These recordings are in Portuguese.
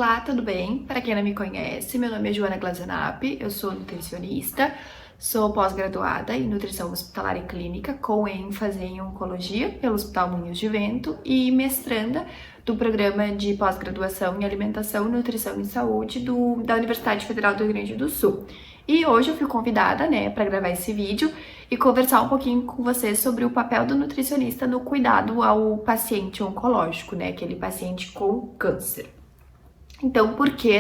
Olá, tudo bem? Para quem não me conhece, meu nome é Joana Glazenap, eu sou nutricionista, sou pós-graduada em nutrição hospitalar e clínica com ênfase em oncologia pelo Hospital Moinhos de Vento e mestranda do programa de pós-graduação em alimentação, nutrição e saúde da Universidade Federal do Rio Grande do Sul. E hoje eu fui convidada, para gravar esse vídeo e conversar um pouquinho com vocês sobre o papel do nutricionista no cuidado ao paciente oncológico, aquele paciente com câncer. Então, por que,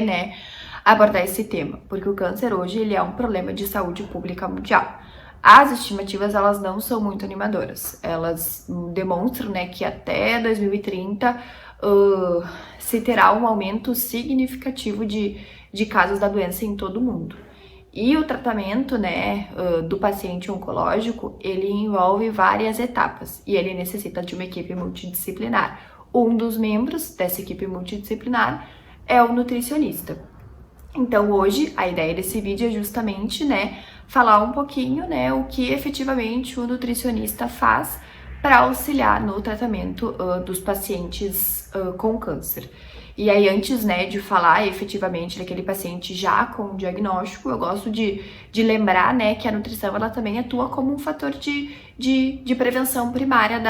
abordar esse tema? Porque o câncer hoje ele é um problema de saúde pública mundial. As estimativas, elas não são muito animadoras. Elas demonstram, que até 2030 se terá um aumento significativo de casos da doença em todo o mundo. E o tratamento, do paciente oncológico, ele envolve várias etapas e ele necessita de uma equipe multidisciplinar. Um dos membros dessa equipe multidisciplinar é o nutricionista. Então hoje a ideia desse vídeo é justamente, falar um pouquinho, o que efetivamente o nutricionista faz para auxiliar no tratamento dos pacientes com câncer. E aí antes, de falar efetivamente daquele paciente já com diagnóstico, eu gosto de lembrar, que a nutrição ela também atua como um fator de prevenção primária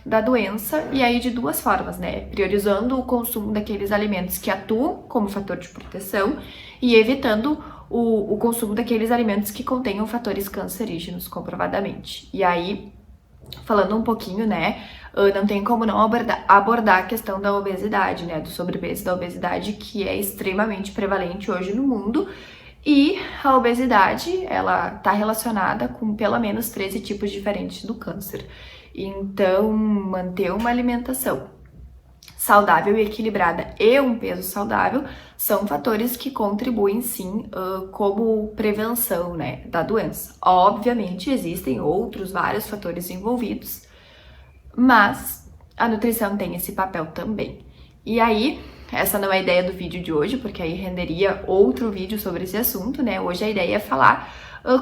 da doença, e aí de duas formas, priorizando o consumo daqueles alimentos que atuam como fator de proteção e evitando o consumo daqueles alimentos que contenham fatores cancerígenos comprovadamente. E aí, falando um pouquinho, não tem como não abordar a questão da obesidade, do sobrepeso, da obesidade, que é extremamente prevalente hoje no mundo. E a obesidade, ela está relacionada com pelo menos 13 tipos diferentes do câncer. Então, manter uma alimentação saudável e equilibrada e um peso saudável são fatores que contribuem sim como prevenção, da doença. Obviamente existem outros vários fatores envolvidos, mas a nutrição tem esse papel também. E aí, essa não é a ideia do vídeo de hoje, porque aí renderia outro vídeo sobre esse assunto, Hoje a ideia é falar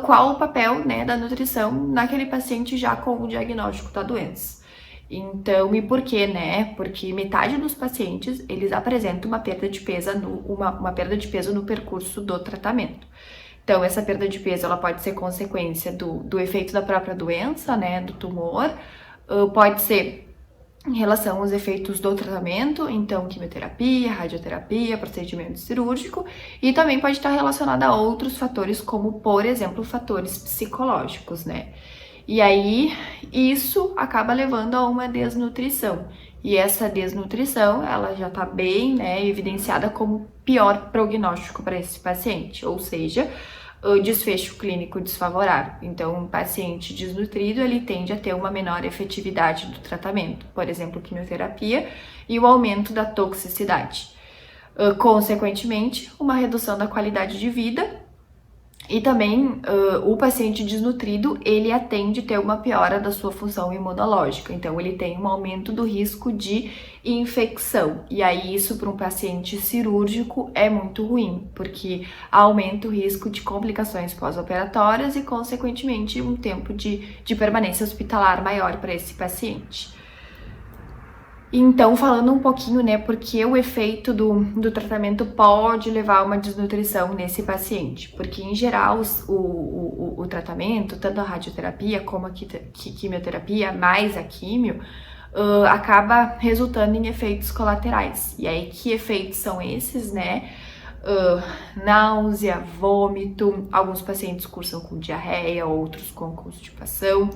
qual o papel, da nutrição naquele paciente já com o diagnóstico da doença. Então, e por quê, Porque metade dos pacientes, eles apresentam uma perda de peso uma perda de peso no percurso do tratamento. Então, essa perda de peso, ela pode ser consequência do efeito da própria doença, do tumor, pode ser em relação aos efeitos do tratamento, então quimioterapia, radioterapia, procedimento cirúrgico, e também pode estar relacionada a outros fatores, como, por exemplo, fatores psicológicos, E aí, isso acaba levando a uma desnutrição. E essa desnutrição, ela já está bem, evidenciada como pior prognóstico para esse paciente, ou seja, o desfecho clínico desfavorável. Então, um paciente desnutrido, ele tende a ter uma menor efetividade do tratamento, por exemplo, quimioterapia, e o aumento da toxicidade. Consequentemente, uma redução da qualidade de vida. E também o paciente desnutrido, ele tende a ter uma piora da sua função imunológica, então ele tem um aumento do risco de infecção. E aí isso para um paciente cirúrgico é muito ruim, porque aumenta o risco de complicações pós-operatórias e, consequentemente, um tempo de permanência hospitalar maior para esse paciente. Então, falando um pouquinho, porque o efeito do tratamento pode levar a uma desnutrição nesse paciente. Porque, em geral, o tratamento, tanto a radioterapia como a quimioterapia, mais a químio, acaba resultando em efeitos colaterais. E aí, que efeitos são esses, náusea, vômito, alguns pacientes cursam com diarreia, outros com constipação.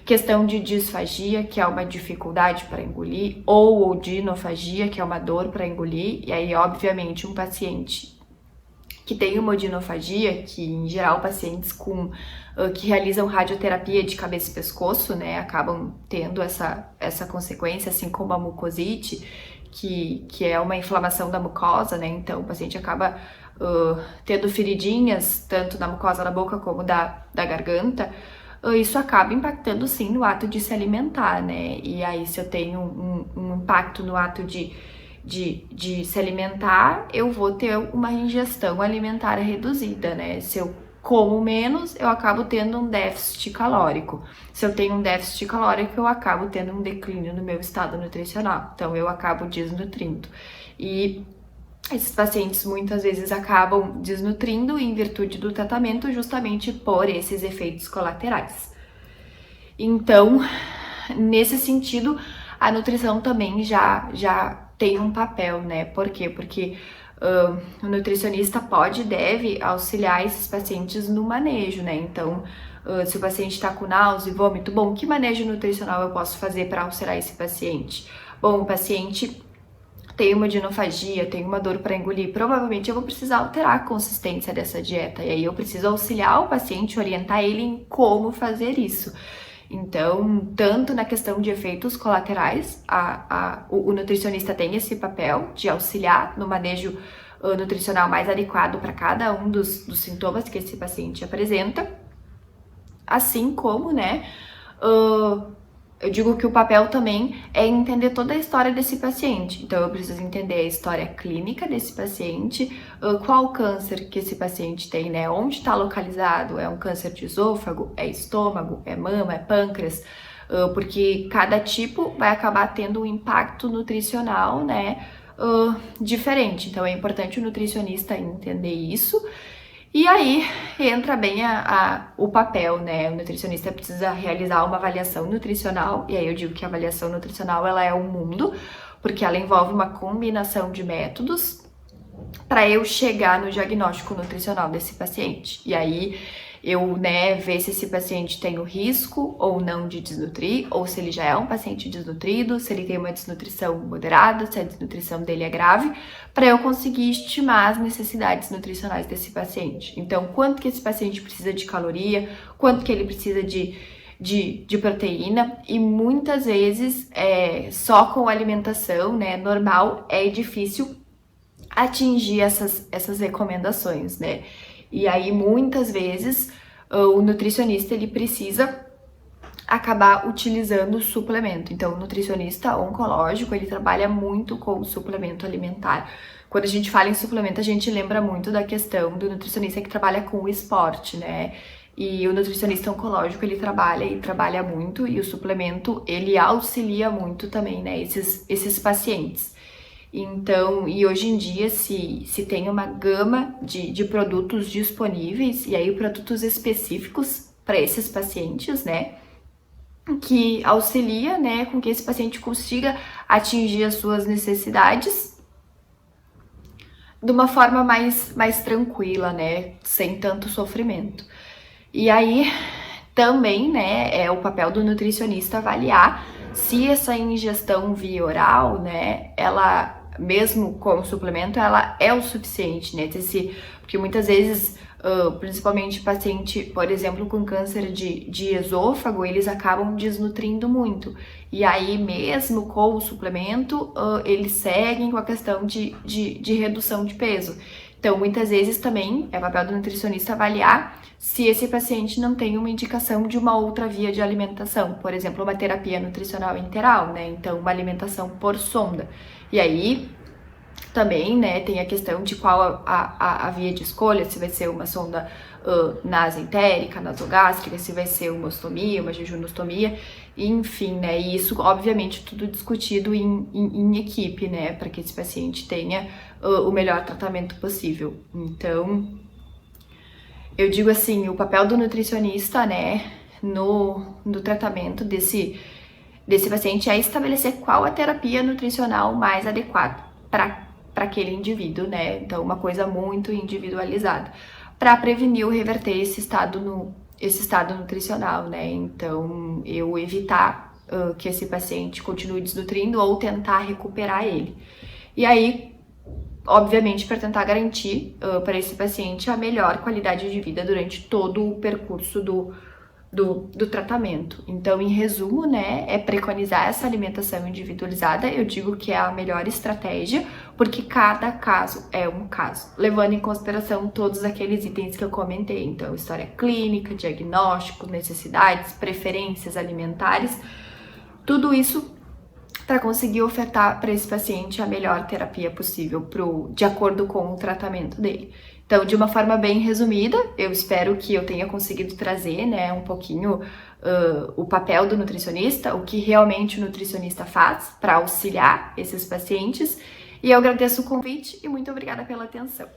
Questão de disfagia, que é uma dificuldade para engolir, ou odinofagia, que é uma dor para engolir. E aí, obviamente, um paciente que tem uma odinofagia, que em geral pacientes que realizam radioterapia de cabeça e pescoço, acabam tendo essa consequência, assim como a mucosite, que é uma inflamação da mucosa, Então o paciente acaba tendo feridinhas, tanto na mucosa da boca como da garganta. Isso acaba impactando sim no ato de se alimentar, E aí, se eu tenho um impacto no ato de se alimentar, eu vou ter uma ingestão alimentar reduzida, Se eu como menos, eu acabo tendo um déficit calórico. Se eu tenho um déficit calórico, eu acabo tendo um declínio no meu estado nutricional. Então, eu acabo desnutrindo. E Esses pacientes muitas vezes acabam desnutrindo em virtude do tratamento justamente por esses efeitos colaterais. Então, nesse sentido, a nutrição também já tem um papel, né? Por quê? Porque o nutricionista pode e deve auxiliar esses pacientes no manejo, né? Então, se o paciente está com náusea e vômito, bom, que manejo nutricional eu posso fazer para auxiliar esse paciente? Bom, o paciente tem uma odinofagia, tem uma dor para engolir, provavelmente eu vou precisar alterar a consistência dessa dieta. E aí eu preciso auxiliar o paciente, orientar ele em como fazer isso. Então, tanto na questão de efeitos colaterais, o nutricionista tem esse papel de auxiliar no manejo nutricional mais adequado para cada um dos sintomas que esse paciente apresenta, assim como, né, eu digo que o papel também é entender toda a história desse paciente. Então, eu preciso entender a história clínica desse paciente, qual câncer que esse paciente tem, né? Onde está localizado? É um câncer de esôfago? É estômago? É mama? É pâncreas? Porque cada tipo vai acabar tendo um impacto nutricional, né? Diferente. Então, é importante o nutricionista entender isso. E aí entra bem o papel, né? O nutricionista precisa realizar uma avaliação nutricional, e aí eu digo que a avaliação nutricional ela é um mundo, porque ela envolve uma combinação de métodos para eu chegar no diagnóstico nutricional desse paciente. E aí eu, né, ver se esse paciente tem o risco ou não de desnutrir, ou se ele já é um paciente desnutrido, se ele tem uma desnutrição moderada, se a desnutrição dele é grave, para eu conseguir estimar as necessidades nutricionais desse paciente. Então, quanto que esse paciente precisa de caloria, quanto que ele precisa de proteína, e muitas vezes só com alimentação, né, normal, é difícil atingir essas recomendações, né? E aí, muitas vezes, o nutricionista, ele precisa acabar utilizando suplemento. Então, o nutricionista oncológico, ele trabalha muito com suplemento alimentar. Quando a gente fala em suplemento, a gente lembra muito da questão do nutricionista que trabalha com o esporte, né? E o nutricionista oncológico, ele trabalha muito, e o suplemento, ele auxilia muito também, né, esses pacientes. Então, e hoje em dia se tem uma gama de produtos disponíveis, e aí produtos específicos para esses pacientes, né, que auxilia, né, com que esse paciente consiga atingir as suas necessidades de uma forma mais tranquila, né, sem tanto sofrimento. E aí, também, né, é o papel do nutricionista avaliar se essa ingestão via oral, né, ela mesmo com o suplemento, ela é o suficiente, né? Porque muitas vezes, principalmente paciente, por exemplo, com câncer de esôfago, eles acabam desnutrindo muito. E aí, mesmo com o suplemento, eles seguem com a questão de redução de peso. Então, muitas vezes também é papel do nutricionista avaliar se esse paciente não tem uma indicação de uma outra via de alimentação, por exemplo, uma terapia nutricional interal, né? Então, uma alimentação por sonda. E aí, também, né, tem a questão de qual a via de escolha, se vai ser uma sonda nasoentérica, nasogástrica, se vai ser uma ostomia, uma jejunostomia, enfim, né, e isso, obviamente, tudo discutido em equipe, né, para que esse paciente tenha o melhor tratamento possível. Então, eu digo assim, o papel do nutricionista, né, no tratamento desse paciente é estabelecer qual a terapia nutricional mais adequada para aquele indivíduo, né? Então, uma coisa muito individualizada, para prevenir ou reverter esse estado nutricional, né? Então, eu evitar que esse paciente continue desnutrindo ou tentar recuperar ele. E aí, obviamente, para tentar garantir para esse paciente a melhor qualidade de vida durante todo o percurso do tratamento. Então, em resumo, né, é preconizar essa alimentação individualizada. Eu digo que é a melhor estratégia, porque cada caso é um caso, levando em consideração todos aqueles itens que eu comentei. Então, história clínica, diagnóstico, necessidades, preferências alimentares, tudo isso para conseguir ofertar para esse paciente a melhor terapia possível, de acordo com o tratamento dele. Então, de uma forma bem resumida, eu espero que eu tenha conseguido trazer, né, um pouquinho o papel do nutricionista, o que realmente o nutricionista faz para auxiliar esses pacientes. E eu agradeço o convite e muito obrigada pela atenção.